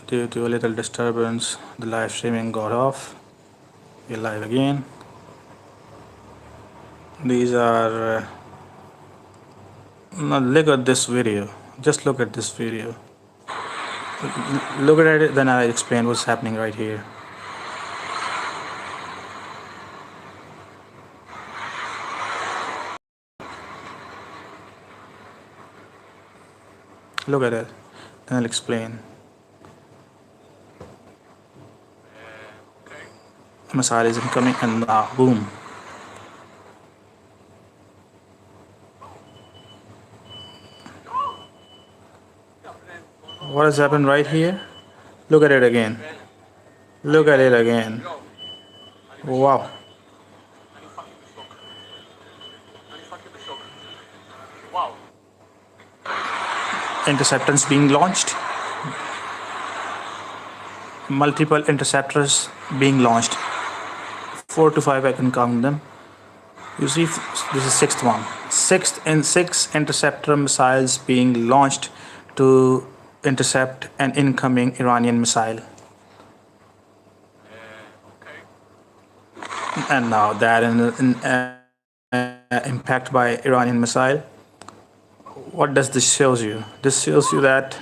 Due to a little disturbance, the live streaming got off. We're live again. These are now look at this video. Just look at this video. Look at it, then I explain what's happening right here. Look at it, then I'll explain. Missile is incoming, and now boom. What has happened right here? Look at it again. Look at it again. Wow. Interceptors being launched. Multiple interceptors being launched. 4 to 5, I can count them. You see, this is sixth one. Six interceptor missiles being launched to intercept an incoming Iranian missile. And now that impact by Iranian missile. What does this shows you? This shows you that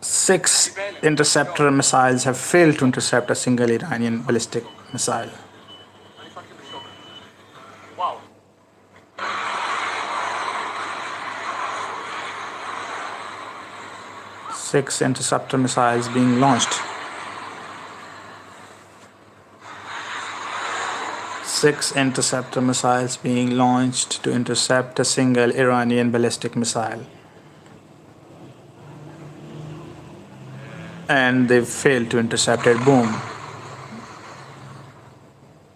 6 interceptor missiles have failed to intercept a single Iranian ballistic missile. Six interceptor missiles being launched. 6 interceptor missiles being launched to intercept a single Iranian ballistic missile. And they failed to intercept it. Boom.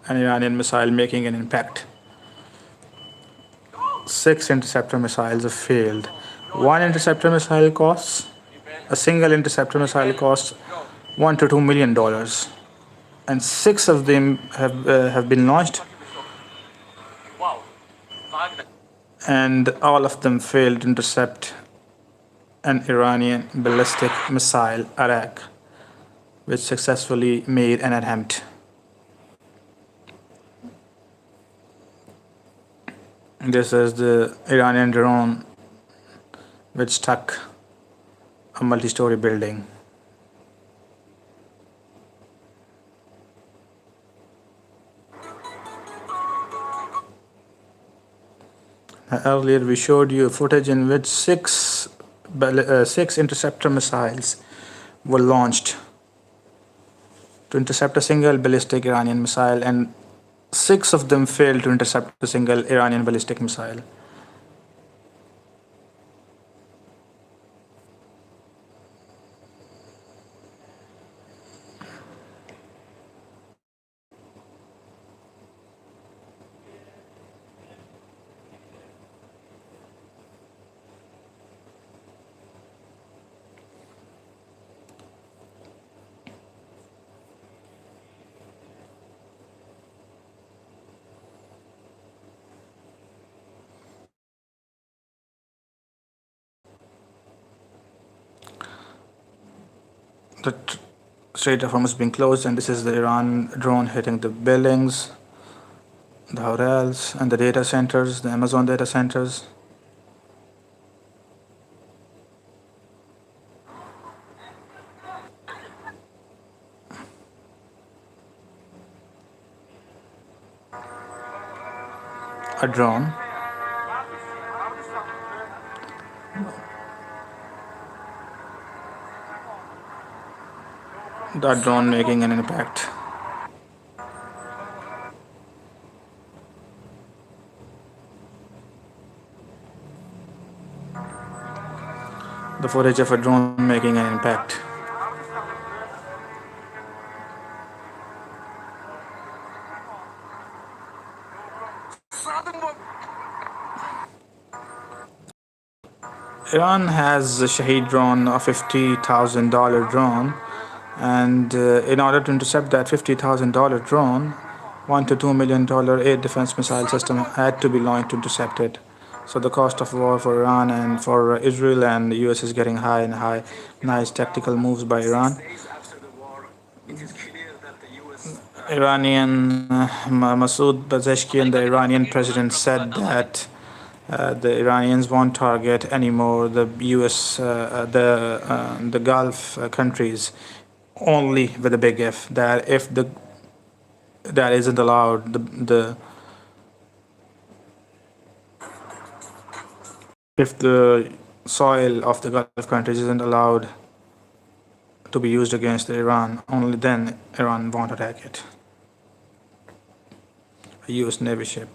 An Iranian missile making an impact. 6 interceptor missiles have failed. One interceptor missile costs, a single interceptor missile costs $1 to $2 million. And 6 of them have been launched, and all of them failed to intercept an Iranian ballistic missile attack, which successfully made an attempt. This is the Iranian drone which struck a multi-story building. Earlier we showed you footage in which 6 interceptor missiles were launched to intercept a single ballistic Iranian missile, and 6 of them failed to intercept a single Iranian ballistic missile. The Strait of Hormuz being closed, and this is the Iran drone hitting the buildings, the hotels, and the data centers, the Amazon data centers. A drone. That drone making an impact. The footage of a drone making an impact. Iran has a Shahed drone, a $50,000 drone, and in order to intercept that $50,000 drone, $1 to $2 million air defense missile system had to be launched to intercept it. So the cost of war for Iran and for Israel and the US is getting high and high. Nice tactical moves by Iran. Iranian Masoud Pezeshkian, the Iranian president, said that the Iranians won't target anymore the US, the Gulf countries, only with a big if. That if that isn't allowed, if the soil of the Gulf countries isn't allowed to be used against Iran, only then Iran won't attack it. A US Navy ship.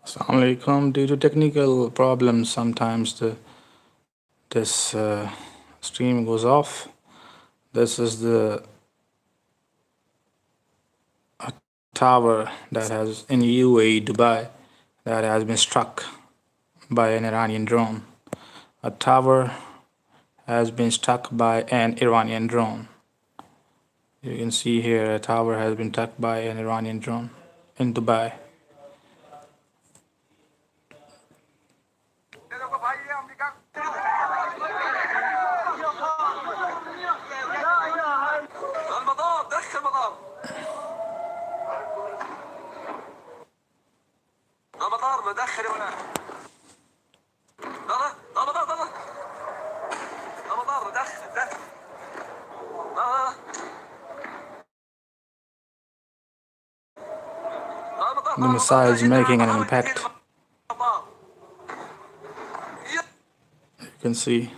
Assalamu alaikum. Due to technical problems, sometimes this stream goes off. This is the tower that has in UAE, Dubai, that has been struck by an Iranian drone. A tower has been struck by an Iranian drone. You can see here a tower has been struck by an Iranian drone in Dubai. The missile is making an impact. You can see.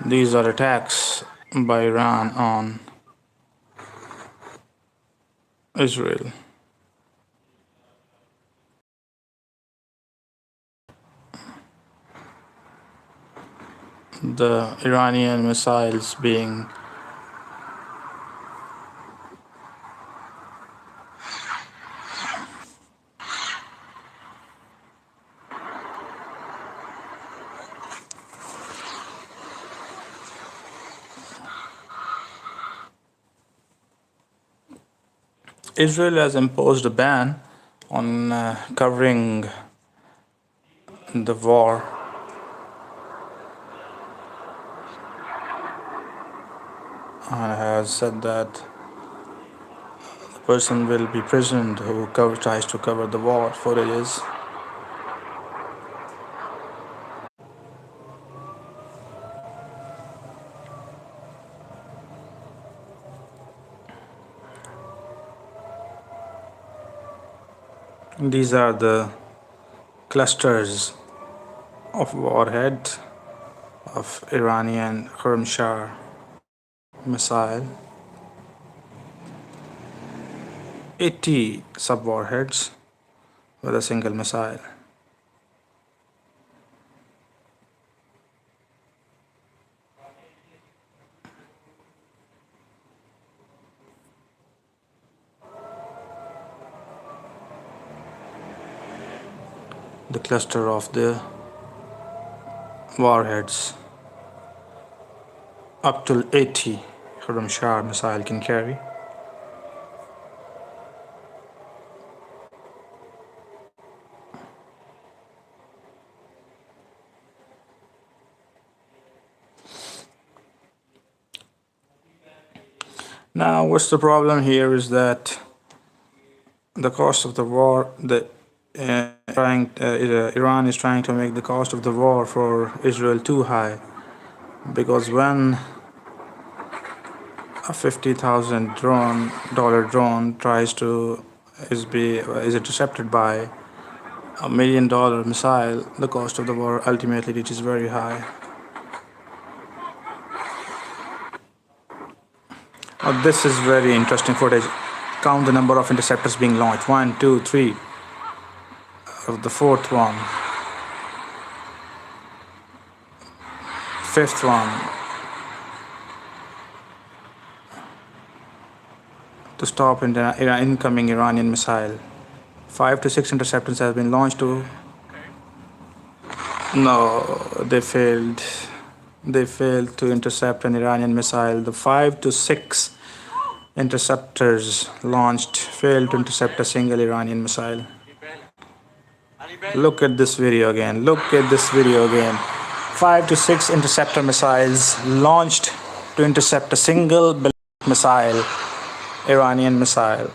These are attacks by Iran on Israel. The Iranian missiles being Israel has imposed a ban on covering the war. And has said that the person will be imprisoned who tries to cover the war footages. These are the clusters of warhead of Iranian Khurramshahr missile. 80 sub-warheads with a single missile. The cluster of the warheads up to 80 Khurramshahr missile can carry. Now, what's the problem here is that the cost of the war, Iran is trying to make the cost of the war for Israel too high, because when a $50,000 drone is intercepted by $1 million missile, the cost of the war ultimately reaches very high. This is very interesting footage. Count the number of interceptors being launched. 1, 2, 3. The fourth one. Fifth one. To stop incoming Iranian missile. 5 to 6 interceptors have been launched to... No, they failed. They failed to intercept an Iranian missile. The 5 to 6 interceptors launched failed to intercept a single Iranian missile. Look at this video again. Look at this video again. 5 to 6 interceptor missiles launched to intercept a single ballistic missile, Iranian missile.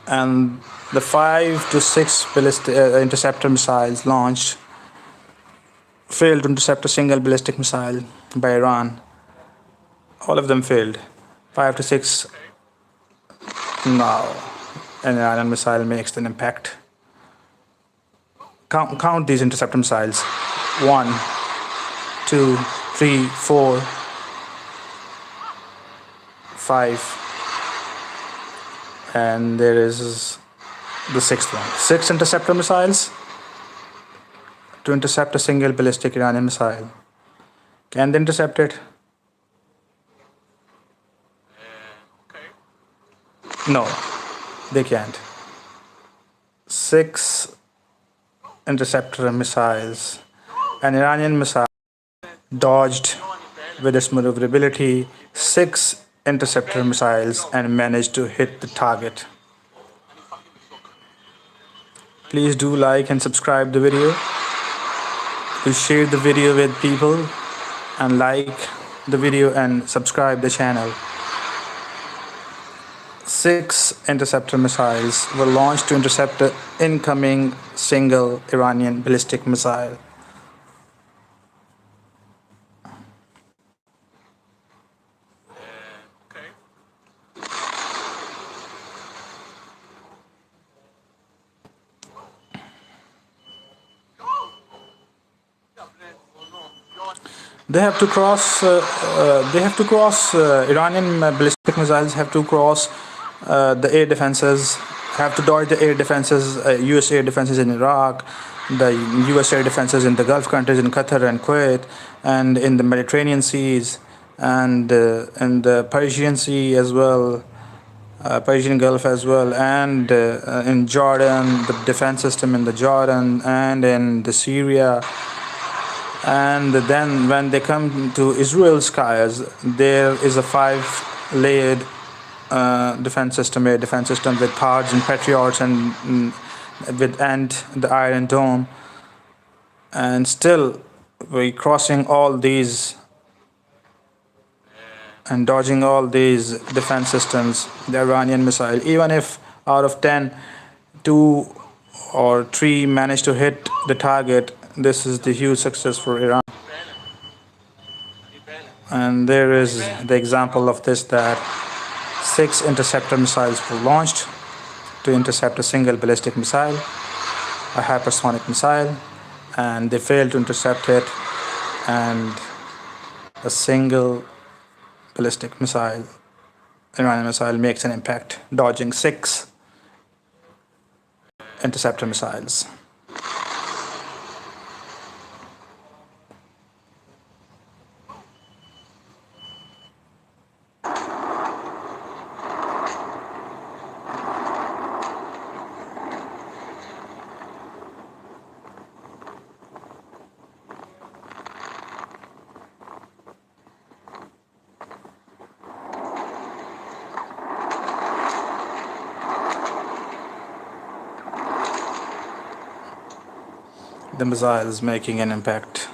And the 5 to 6 interceptor missiles launched failed to intercept a single ballistic missile by Iran. All of them failed. 5 to 6. Now, an Iranian missile makes an impact. Count these interceptor missiles. 1, 2, 3, 4, 5. And there is the sixth one. 6 interceptor missiles to intercept a single ballistic Iranian missile. Can they intercept it? No, they can't. 6 interceptor missiles. An Iranian missile dodged with its maneuverability 6 interceptor missiles and managed to hit the target. Please do like and subscribe the video. Please share the video with people and like the video and subscribe the channel. 6 interceptor missiles were launched to intercept an incoming single Iranian ballistic missile. They have to cross. Iranian ballistic missiles have to cross the air defenses. Have to dodge the air defenses. U.S. air defenses in Iraq, the U.S. air defenses in the Gulf countries in Qatar and Kuwait, and in the Mediterranean seas, and in the Persian Sea as well, Persian Gulf as well, and in Jordan, the defense system in the Jordan, and in the Syria. And then when they come to Israel's skies, there is a 5-layered defense system, air defense system with THAADs and Patriots and the Iron Dome. And still, we're crossing all these and dodging all these defense systems, the Iranian missile. Even if out of 10, 2 or 3 manage to hit the target, this is the huge success for Iran. And there is the example of this, that 6 interceptor missiles were launched to intercept a single ballistic missile, a hypersonic missile, and they failed to intercept it, and a single ballistic missile, Iranian missile, makes an impact, dodging 6 interceptor missiles. The missile is making an impact.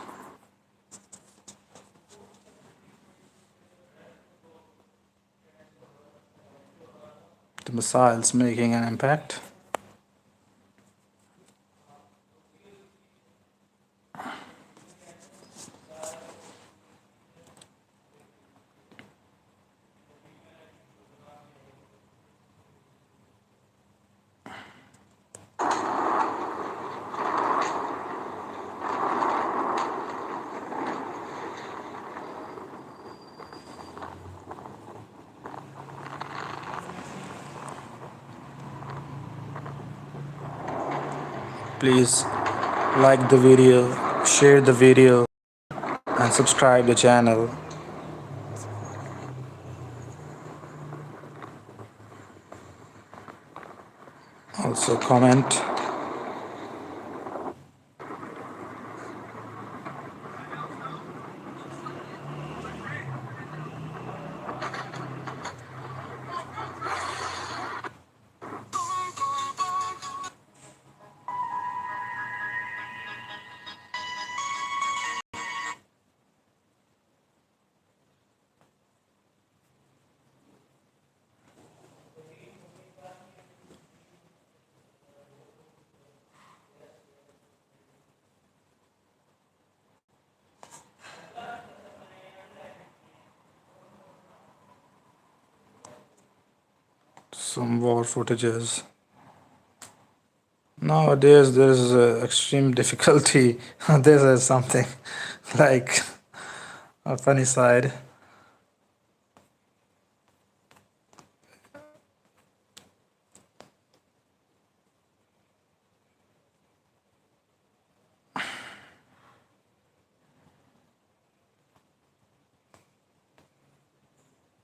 The missile is making an impact. Please like the video, share the video, and subscribe the channel. Also comment. Some war footages. Nowadays there's extreme difficulty. This is something like a funny side.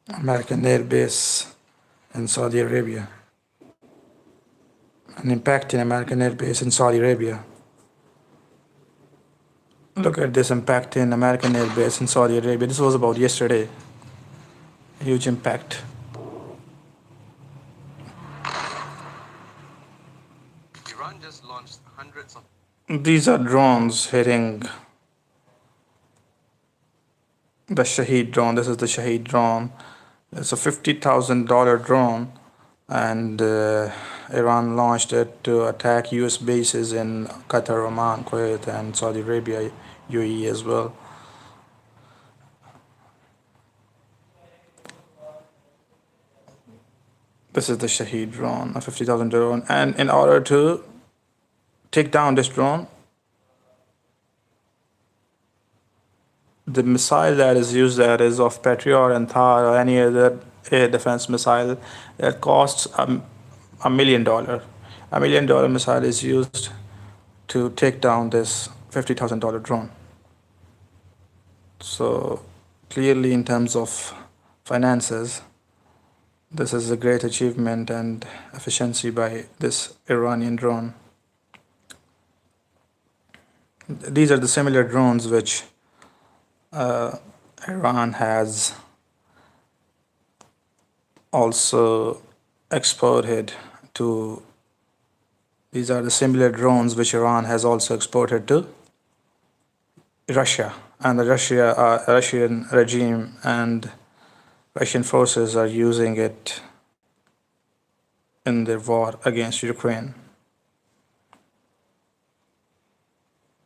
American airbase in Saudi Arabia. An impact in American airbase in Saudi Arabia. Look at this impact in American airbase in Saudi Arabia. This was about yesterday. Huge impact. Iran just launched hundreds of... These are drones hitting the Shaheed drone. This is the Shaheed drone. It's a $50,000 drone, and Iran launched it to attack US bases in Qatar, Oman, Kuwait, and Saudi Arabia, UAE as well. This is the Shaheed drone, a $50,000 drone, and in order to take down this drone, the missile that is used, that is of Patriot and Thar or any other air defense missile, that costs $1 million. $1 million missile is used to take down this $50,000 drone. So clearly, in terms of finances, this is a great achievement and efficiency by this Iranian drone. These are the similar drones which Iran has also exported to. These are the similar drones which Iran has also exported to Russia, and the Russian regime and Russian forces are using it in their war against Ukraine.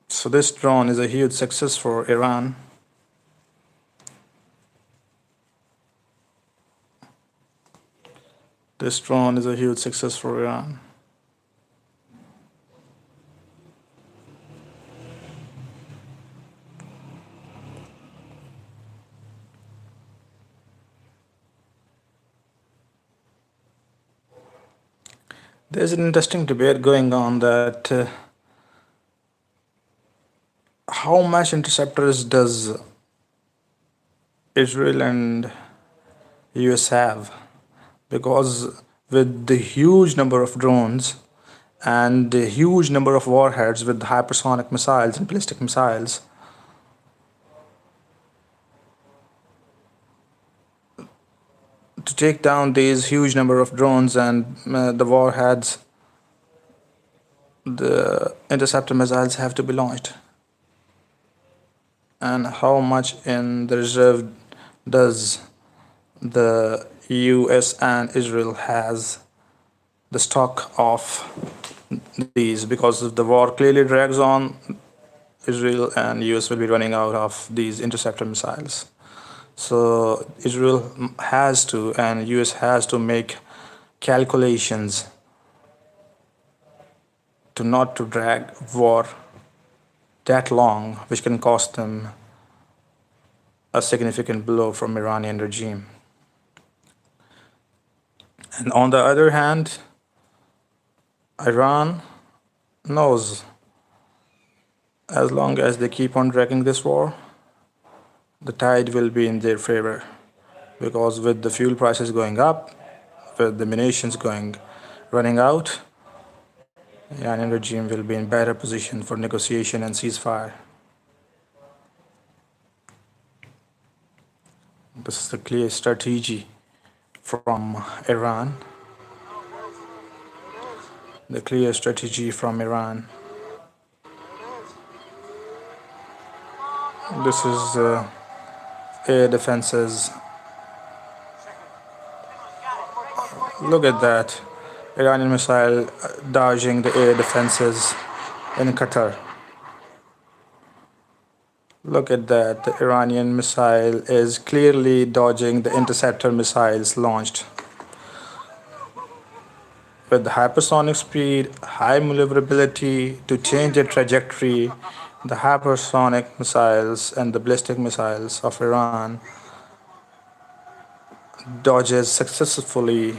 So this drone is a huge success for Iran. This drone is a huge success for Iran. There's an interesting debate going on that how much interceptors does Israel and US have? Because with the huge number of drones and the huge number of warheads with hypersonic missiles and ballistic missiles, to take down these huge number of drones and the warheads, the interceptor missiles have to be launched. And how much in the reserve does the US and Israel has the stock of these? Because if the war clearly drags on, Israel and US will be running out of these interceptor missiles. So Israel has to, and US has to make calculations to not to drag war that long, which can cost them a significant blow from Iranian regime. And on the other hand, Iran knows as long as they keep on dragging this war, the tide will be in their favor. Because with the fuel prices going up, with the munitions running out, Iranian regime will be in better position for negotiation and ceasefire. This is the clear strategy from Iran. The clear strategy from Iran. This is air defenses. Look at that. Iranian missile dodging the air defenses in Qatar. Look at that. The Iranian missile is clearly dodging the Interceptor missiles launched. With hypersonic speed, high maneuverability to change their trajectory, the hypersonic missiles and the ballistic missiles of Iran dodges successfully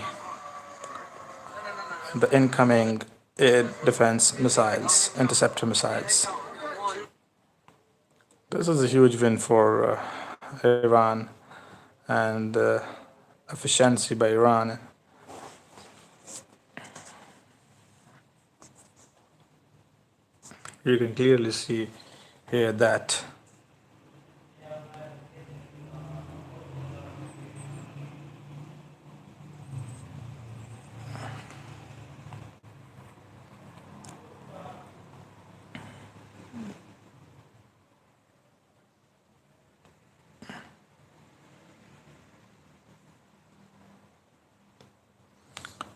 the incoming air defense missiles, interceptor missiles. This is a huge win for Iran and efficiency by Iran. You can clearly see here that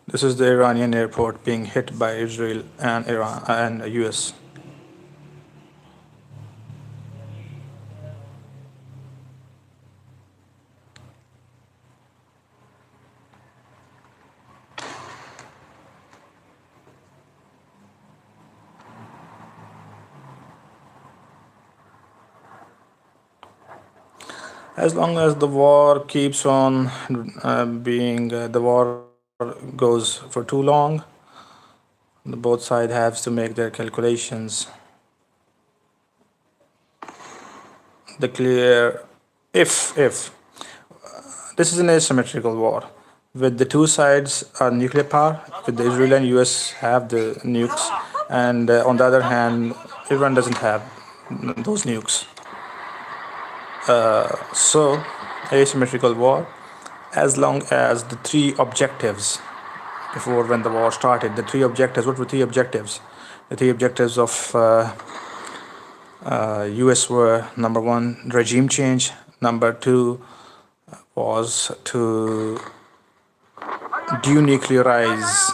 this is the Iranian airport being hit by Israel and Iran and US. As long as the war keeps on the war goes for too long, both sides have to make their calculations. The clear, if this is an asymmetrical war, with the two sides are nuclear power, with the Israel and US have the nukes, and on the other hand, Iran doesn't have those nukes. So, asymmetrical war, as long as the three objectives before when the war started, the three objectives, what were three objectives? The three objectives of US were number one, regime change, number two was to denuclearize,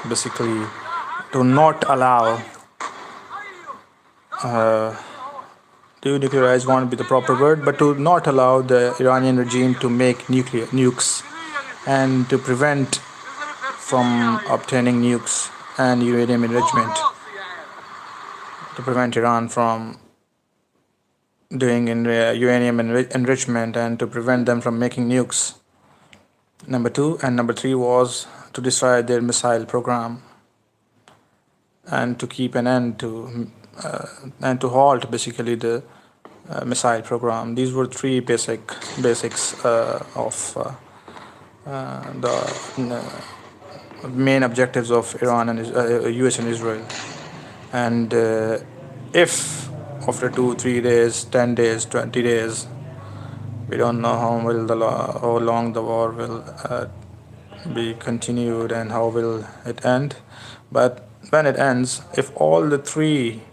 basically to not allow denuclearize won't be the proper word, but to not allow the Iranian regime to make nukes and to prevent from obtaining nukes and uranium enrichment, to prevent Iran from doing uranium enrichment and to prevent them from making nukes. Number two and number three was to destroy their missile program and to keep an end to and to halt basically the missile program. These were three basics of the main objectives of Iran and US and Israel. And if after 2-3 days, 10 days, 20 days, we don't know how long the war will be continued and how will it end. But when it ends, if all the three,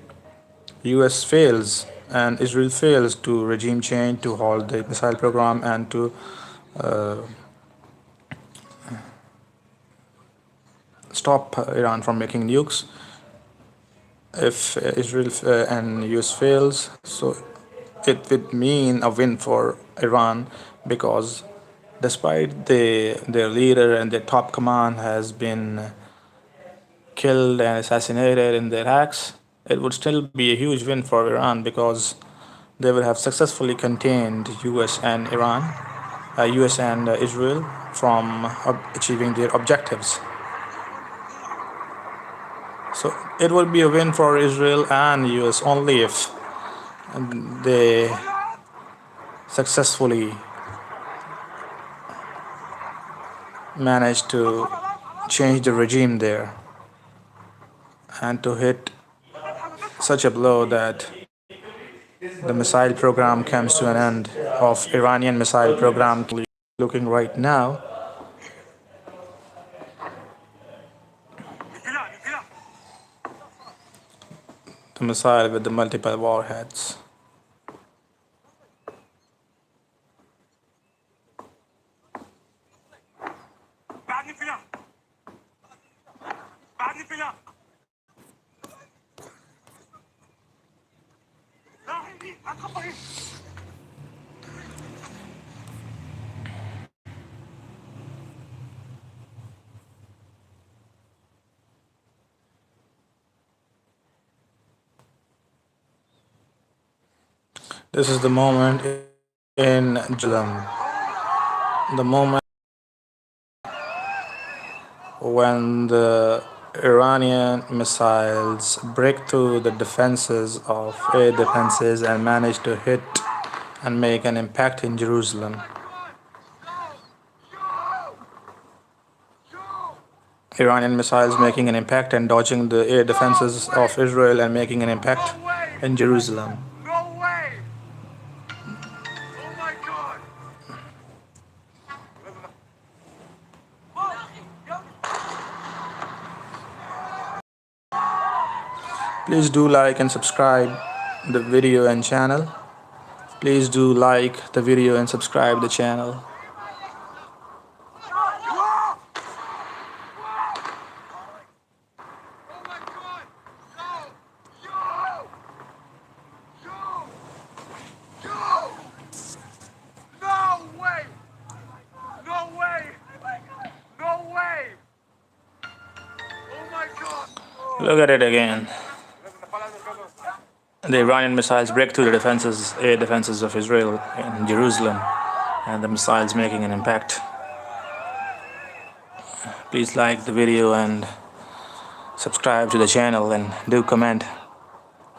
US fails and Israel fails to regime change, to halt the missile program, and to stop Iran from making nukes, if Israel and US fails, so it would mean a win for Iran, because despite their leader and their top command has been killed and assassinated in their acts, it would still be a huge win for Iran, because they would have successfully contained US and Israel from achieving their objectives. So it will be a win for Israel and US only if they successfully manage to change the regime there and to hit such a blow that the missile program comes to an end of Iranian missile program. Looking right now, the missile with the multiple warheads. This is the moment in Jerusalem, the moment when the Iranian missiles break through the defenses of air defenses and manage to hit and make an impact in Jerusalem. Iranian missiles making an impact and dodging the air defenses of Israel and making an impact in Jerusalem. Please do like and subscribe the video and channel. Please do like the video and subscribe the channel. Look at it again. The Iranian missiles break through the defenses, air defenses of Israel in Jerusalem, and the missiles making an impact. Please like the video and subscribe to the channel, and do comment.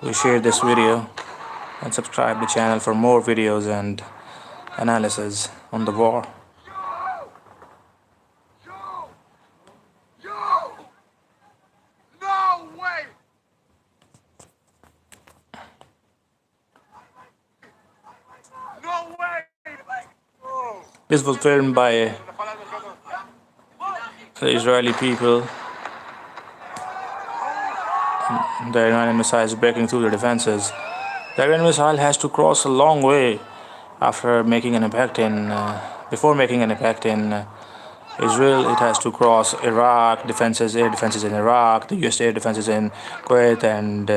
We share this video and subscribe the channel for more videos and analysis on the war. This was filmed by the Israeli people. The Iranian missiles breaking through the defenses. The Iranian missile has to cross a long way after making an impact in, before making an impact in Israel. It has to cross Iraq, defenses, air defenses in Iraq, the US air defenses in Kuwait and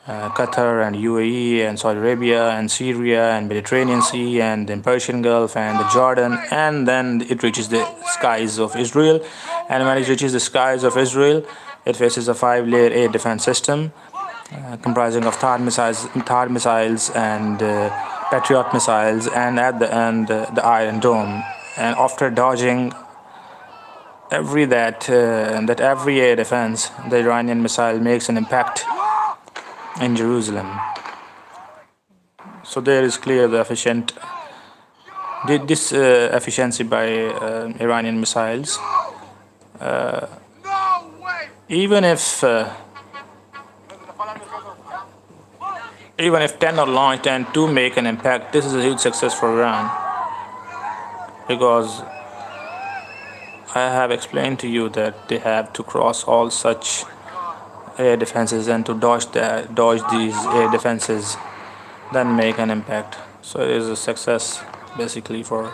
Qatar and UAE and Saudi Arabia and Syria and Mediterranean Sea and the Persian Gulf and the Jordan, and then it reaches the skies of Israel. And when it reaches the skies of Israel, it faces a 5-layer air defense system comprising of THAAD missiles and Patriot missiles, and at the end the Iron Dome. And after dodging every air defense, the Iranian missile makes an impact in Jerusalem. So there is clear the efficiency by Iranian missiles. Even if 10 are launched and 2 make an impact, this is a huge success for Iran, because I have explained to you that they have to cross all such air defenses and to dodge these air defenses, then make an impact. So it is a success basically for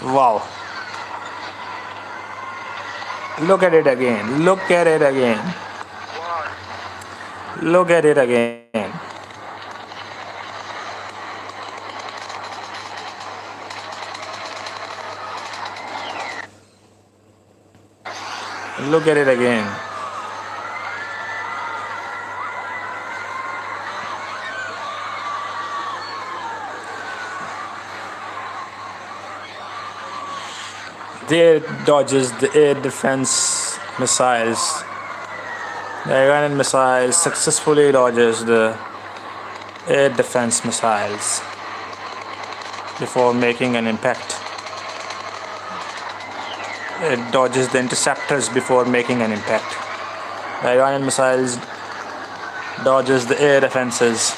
wow. Look at it again. Look at it again. Look at it again. Look at it again. There dodges the air defense missiles. The Iranian missile successfully dodges the air defense missiles before making an impact. It dodges the interceptors before making an impact. The Iranian missiles dodges the air defenses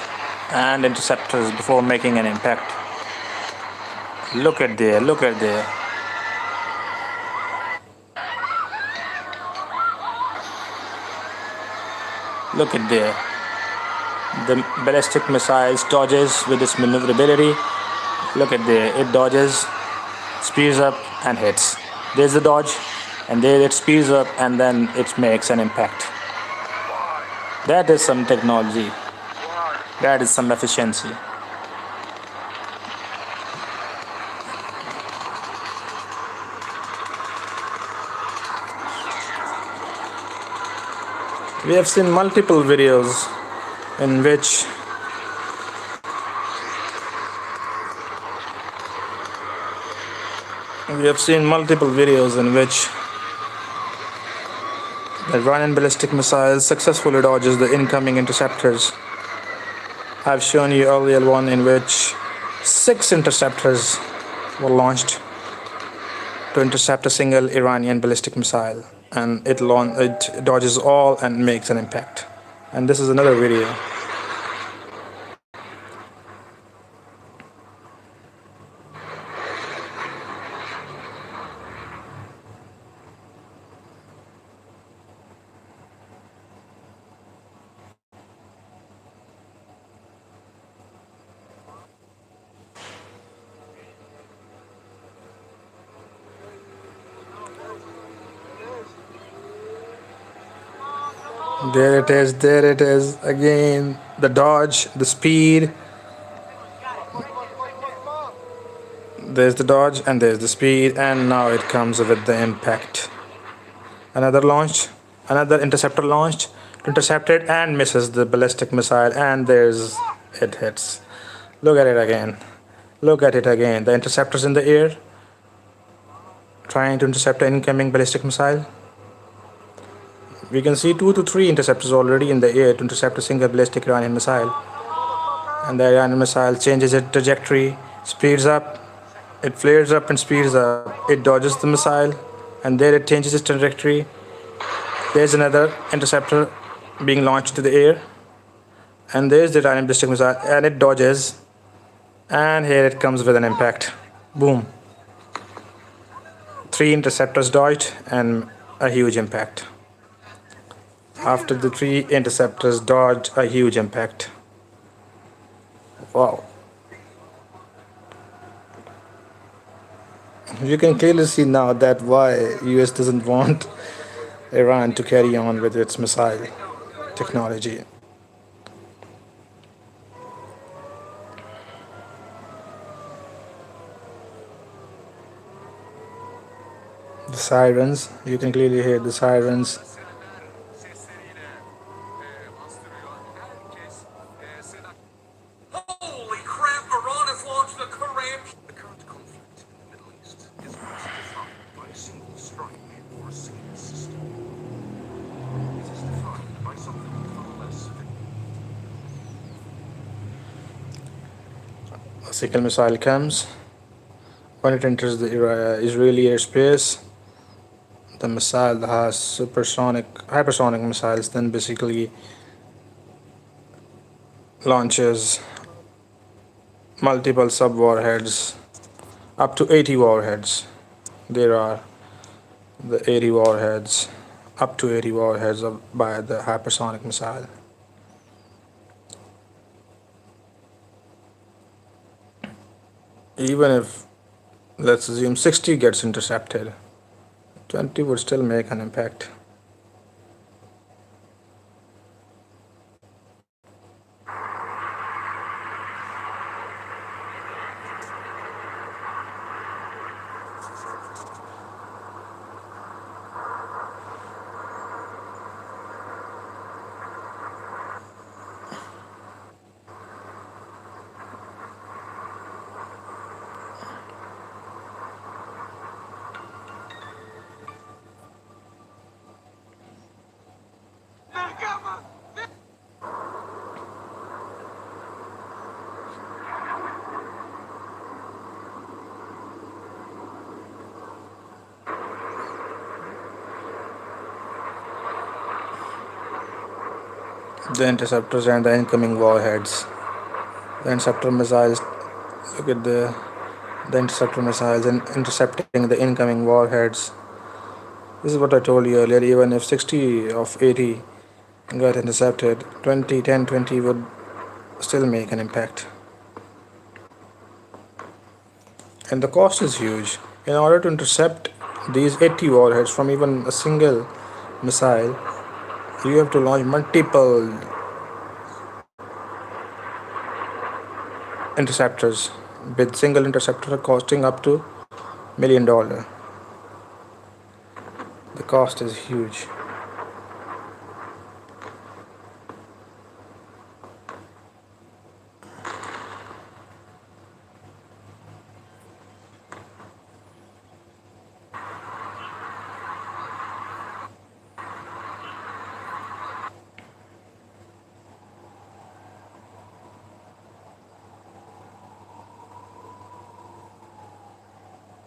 and interceptors before making an impact. Look at there, look at there. Look at there. The ballistic missiles dodges with its maneuverability. Look at there, it dodges, speeds up and hits. There's the dodge, and there it speeds up and then it makes an impact. That is some technology. That is some efficiency. We have seen multiple videos in which the Iranian ballistic missile successfully dodges the incoming interceptors. I've shown you earlier one in which 6 interceptors were launched to intercept a single Iranian ballistic missile, and it dodges all and makes an impact. And this is another video. There it is again. The dodge, the speed. There's the dodge and there's the speed, and now it comes with the impact. Another launch, another interceptor launched, intercepted and misses the ballistic missile, and it hits. Look at it again. Look at it again. The interceptors in the air trying to intercept an incoming ballistic missile. We can see 2 to 3 interceptors already in the air to intercept a single ballistic Iranian missile. And the Iranian missile changes its trajectory, speeds up, it flares up and speeds up. It dodges the missile, and there it changes its trajectory. There's another interceptor being launched to the air, and there's the Iranian ballistic missile, and it dodges, and here it comes with an impact. Boom. 3 interceptors dodged and a huge impact. After the 3 interceptors dodged a huge impact. Wow. You can clearly see now that why US doesn't want Iran to carry on with its missile technology. The sirens, you can clearly hear the sirens. Holy crap, Iran has launched a Korean... The current conflict in the Middle East is not defined by a single strike or a single system. It is defined by something far less significant. A single missile comes. When it enters the Israeli airspace, the missile has hypersonic missiles, then basically launches multiple sub-warheads, up to 80 warheads. There are the 80 warheads, up to 80 warheads by the hypersonic missile. Even if, let's assume 60 gets intercepted, 20 would still make an impact. The interceptors and the incoming warheads. The interceptor missiles. Look at the interceptor missiles and intercepting the incoming warheads. This is what I told you earlier. Even if 60 of 80 got intercepted, 20, 10, 20 would still make an impact. And the cost is huge. In order to intercept these 80 warheads from even a single missile, you have to launch multiple interceptors, with single interceptor costing up to $1 million. The cost is huge.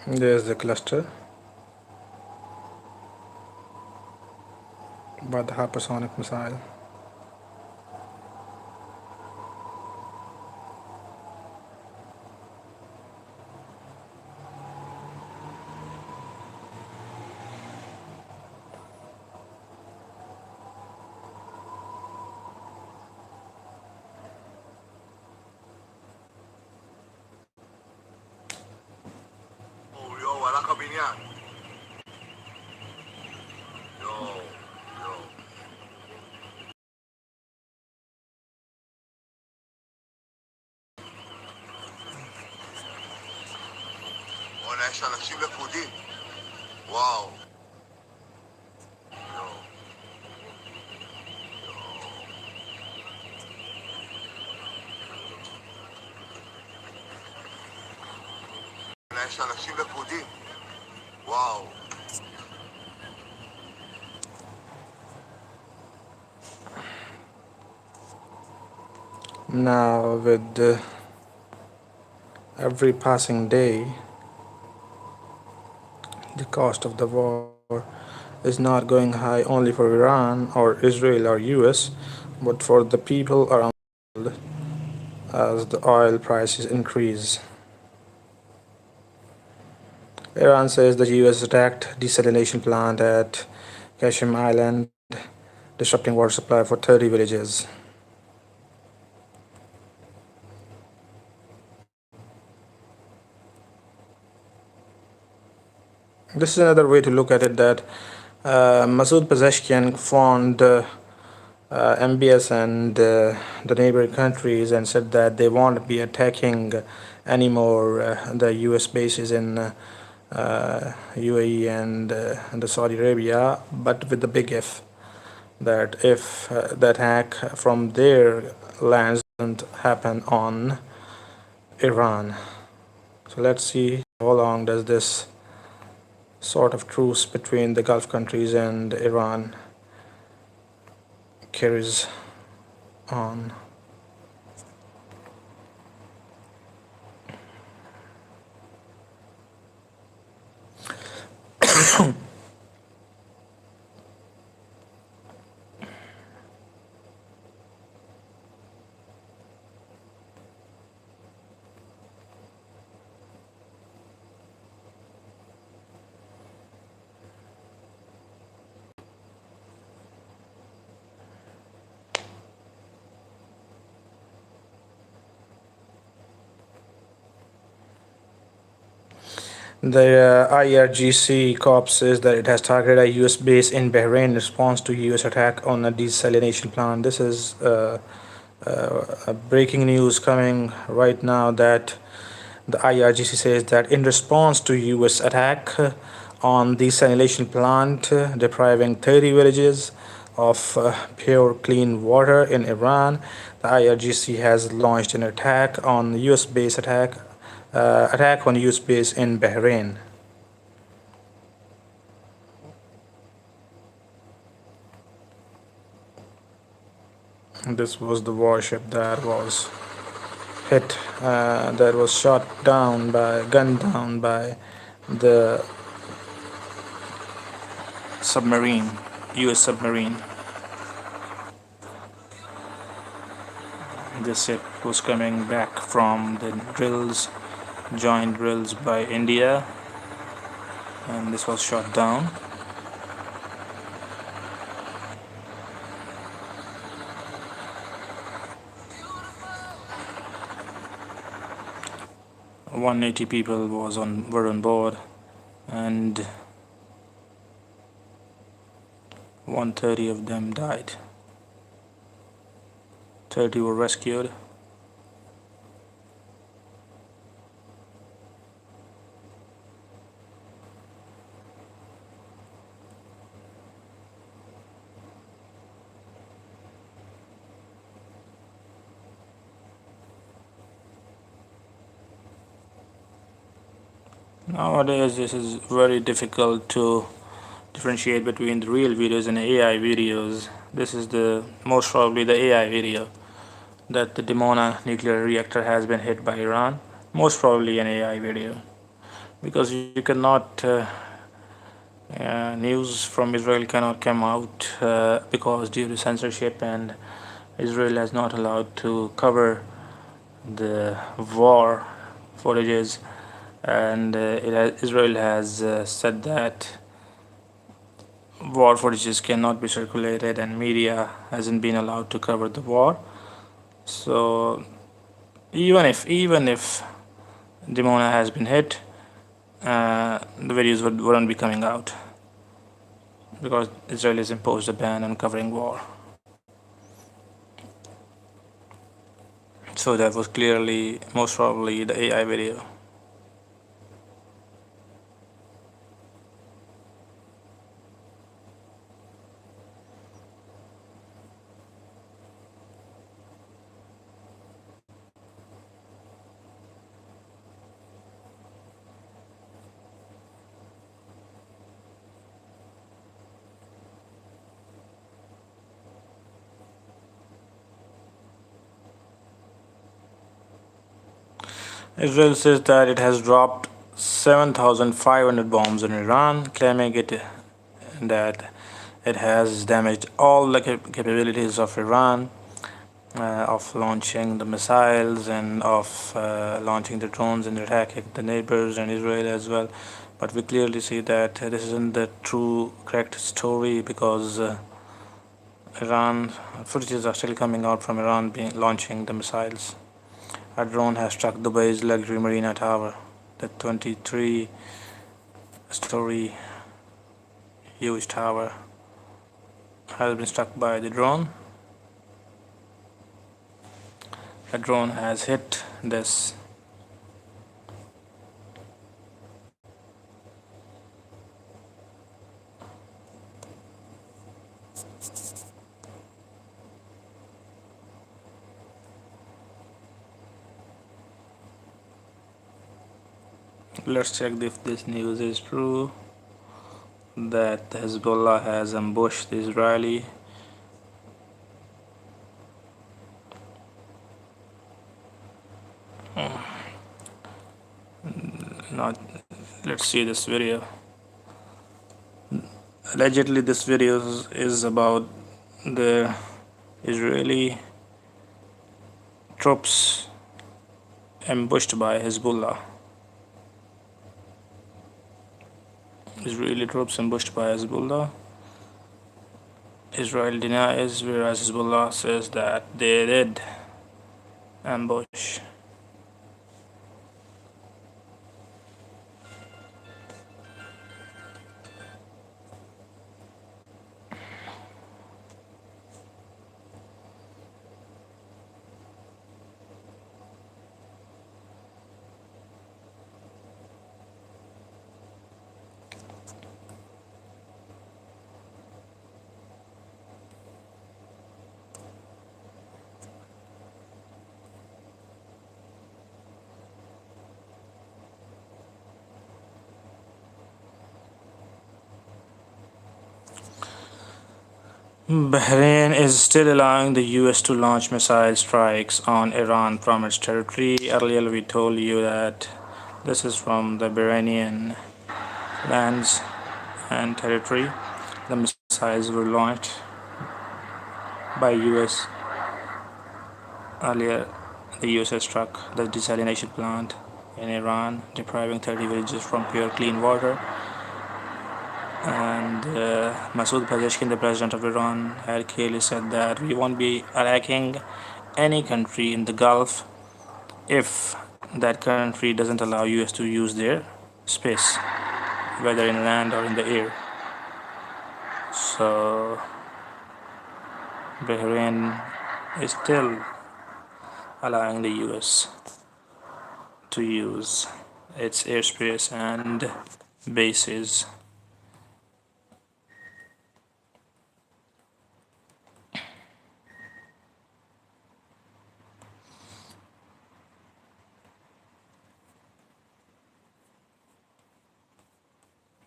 There's the cluster by the hypersonic missile. Oh, yo, הלך הבניין. יואו, יואו. בוא'נה, יש אנשים לכודים. וואו. יואו. בוא'נה, יש אנשים לכודים. וואו. Now, with every passing day, the cost of the war is not going high only for Iran or Israel or US, but for the people around the world as the oil prices increase. Iran says the US attacked desalination plant at Kashim Island, disrupting water supply for 30 villages. This is another way to look at it, that Masoud Pezeshkian phoned MBS and the neighboring countries and said that they won't be attacking anymore the US bases in UAE and the Saudi Arabia, but with the big if, that if the attack from their lands doesn't happen on Iran. So let's see how long does this sort of truce between the Gulf countries and Iran carries on. The IRGC COP says that it has targeted a US base in Bahrain in response to US attack on a desalination plant. This is breaking news coming right now, that the IRGC says that in response to US attack on the desalination plant, depriving 30 villages of pure clean water in Iran, the IRGC has launched an attack on US base attack on US base in Bahrain. This was the warship that was hit, that was gunned down by the submarine, US submarine. This ship was coming back from the drills, joint drills by India, and this was shot down. Beautiful. 180 people were on board, and 130 of them died. 30 were rescued. Nowadays, this is very difficult to differentiate between the real videos and AI videos. This is most probably the AI video that the Dimona nuclear reactor has been hit by Iran. Most probably an AI video, because you cannot news from Israel cannot come out because due to censorship, and Israel has not allowed to cover the war footages, and Israel has said that war footages cannot be circulated and media hasn't been allowed to cover the war. So even if Dimona has been hit, the videos wouldn't be coming out because Israel has imposed a ban on covering war. So that was clearly, most probably, the AI video. Israel says that it has dropped 7,500 bombs in Iran, claiming that it has damaged all the capabilities of Iran, of launching the missiles and of launching the drones and attacking the neighbors and Israel as well. But we clearly see that this isn't the true, correct story, because Iran footages are still coming out from Iran launching the missiles. A drone has struck Dubai's luxury Marina tower. The 23-story huge tower has been struck by the drone. A drone has hit this. Let's check if this news is true, that Hezbollah has ambushed the Israeli. Not. Let's see this video. Allegedly, this video is about the Israeli troops ambushed by Hezbollah. Israeli troops ambushed by Hezbollah. Israel denies, whereas Hezbollah says that they did ambush. Bahrain is still allowing the US to launch missile strikes on Iran from its territory. Earlier we told you that this is from the Iranian lands and territory. The missiles were launched by US Earlier, the US has struck the desalination plant in Iran, depriving 30 villages from pure clean water. And Masoud Pezeshkian, the president of Iran, had clearly said that we won't be attacking any country in the Gulf if that country doesn't allow US to use their space, whether in land or in the air. So Bahrain is still allowing the US to use its airspace and bases.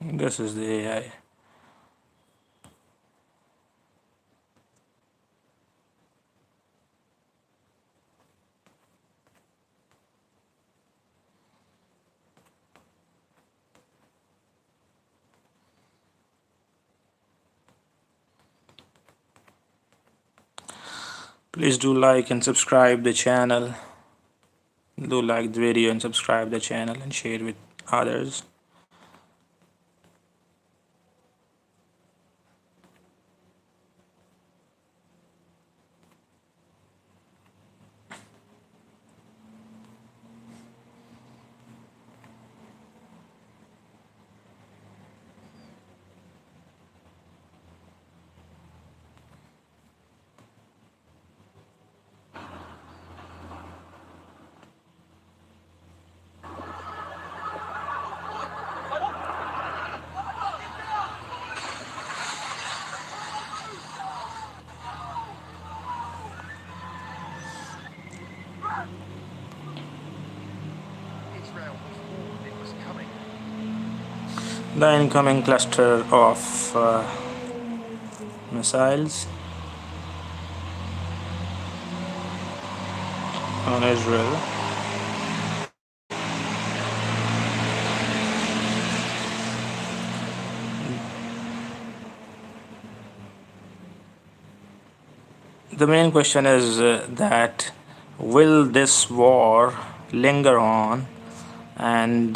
This is the AI. Please do like and subscribe the channel. Do like the video and subscribe the channel and share with others. Israel was warned it was coming. The incoming cluster of missiles on Israel. The main question is that will this war linger on and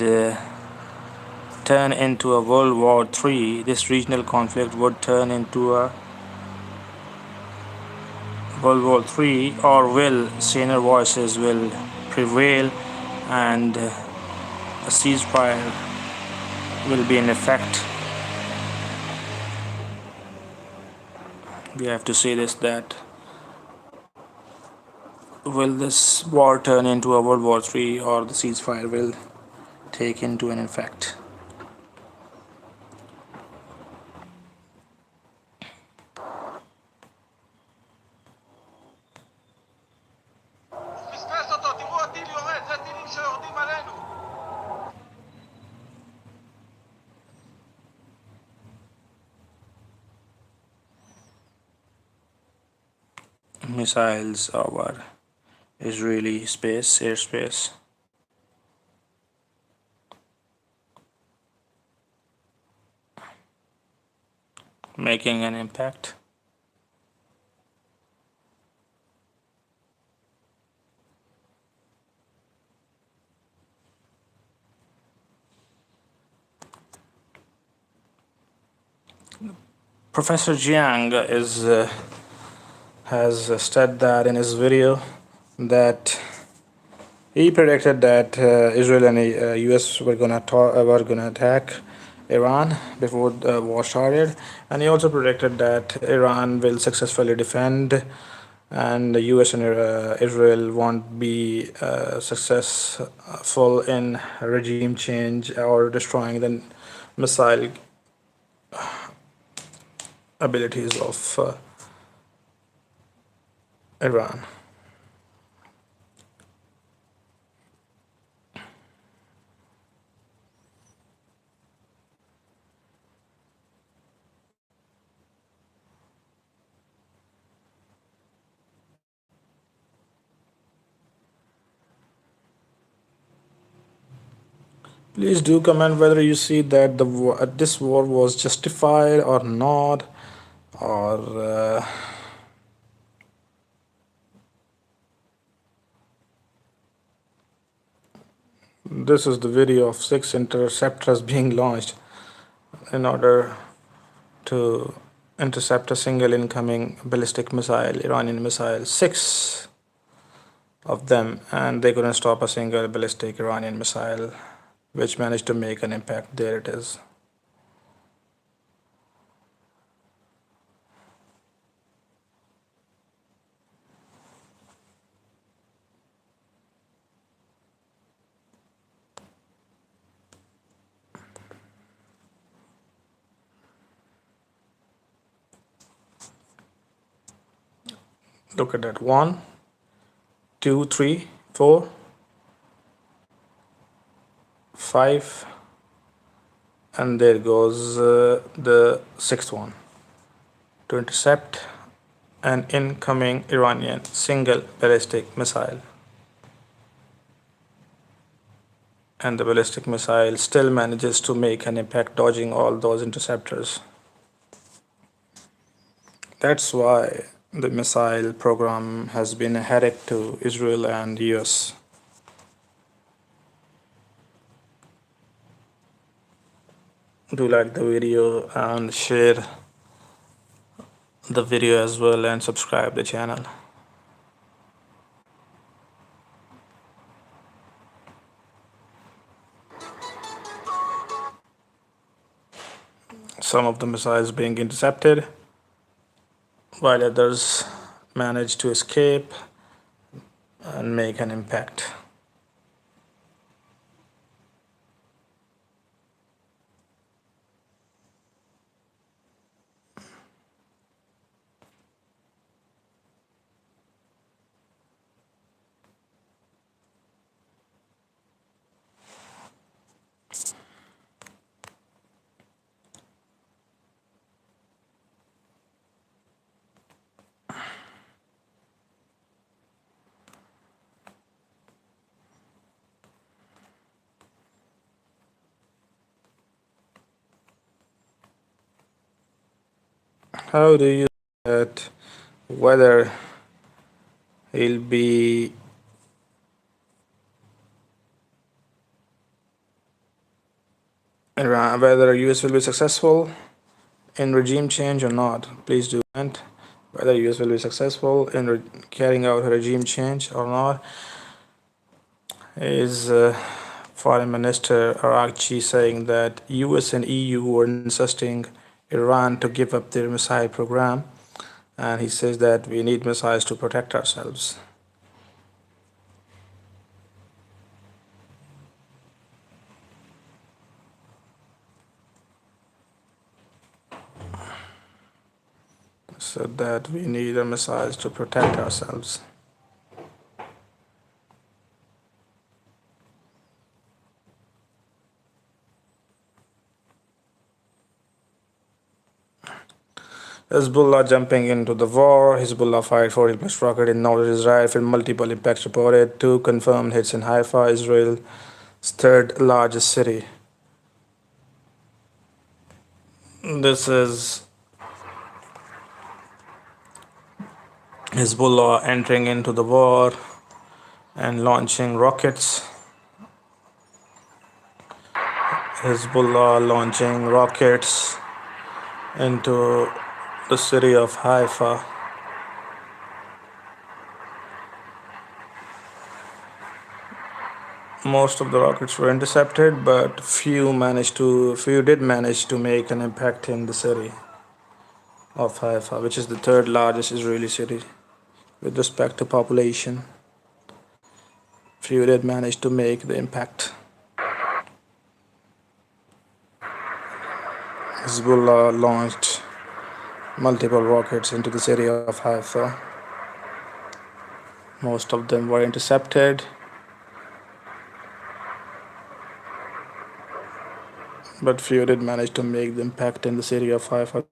turn into a World War III? This regional conflict would turn into a World War III, or will saner voices will prevail and a ceasefire will be in effect? We have to say this, that will this war turn into a World War III, or the ceasefire will take into an effect? פספס אותו, תראו הטיל יורד, זה טילים שיורדים עלינו. Missiles over Israeli airspace. Making an impact. Professor Jiang has said that in his video that he predicted that Israel and US were gonna attack Iran before the war started, and he also predicted that Iran will successfully defend, and the US and Israel won't be successful in regime change or destroying the missile abilities of Iran. Please do comment whether you see that this war was justified or not, or This is the video of 6 interceptors being launched in order to intercept a single incoming ballistic missile, Iranian missile. 6 of them, and they couldn't stop a single ballistic Iranian missile, which managed to make an impact. There it is. Look at that. 1, 2, 3, 4, 5, and there goes the 6th one to intercept an incoming Iranian single ballistic missile. And the ballistic missile still manages to make an impact, dodging all those interceptors. That's why the missile program has been a headache to Israel and US. Do like the video and share the video as well, and subscribe the channel. Some of the missiles being intercepted, while others manage to escape and make an impact. How do you that whether he'll be whether US will be successful in regime change or not? Please do comment whether US will be successful in carrying out a regime change or not. Is Foreign Minister Araghchi saying that US and EU were insisting Iran to give up their missile program, and he says that we need missiles to protect ourselves. So that we need the missiles to protect ourselves. Hezbollah jumping into the war. Hezbollah fired 40 plus rocket in northern Israel with multiple impacts reported. 2 confirmed hits in Haifa, Israel's third largest city. This is Hezbollah entering into the war and launching rockets. Hezbollah launching rockets into the city of Haifa. Most of the rockets were intercepted, but few did manage to make an impact in the city of Haifa, which is the third largest Israeli city with respect to population. Few did manage to make the impact. Hezbollah launched multiple rockets into the city of Haifa. Most of them were intercepted, but few did manage to make the impact in the city of Haifa.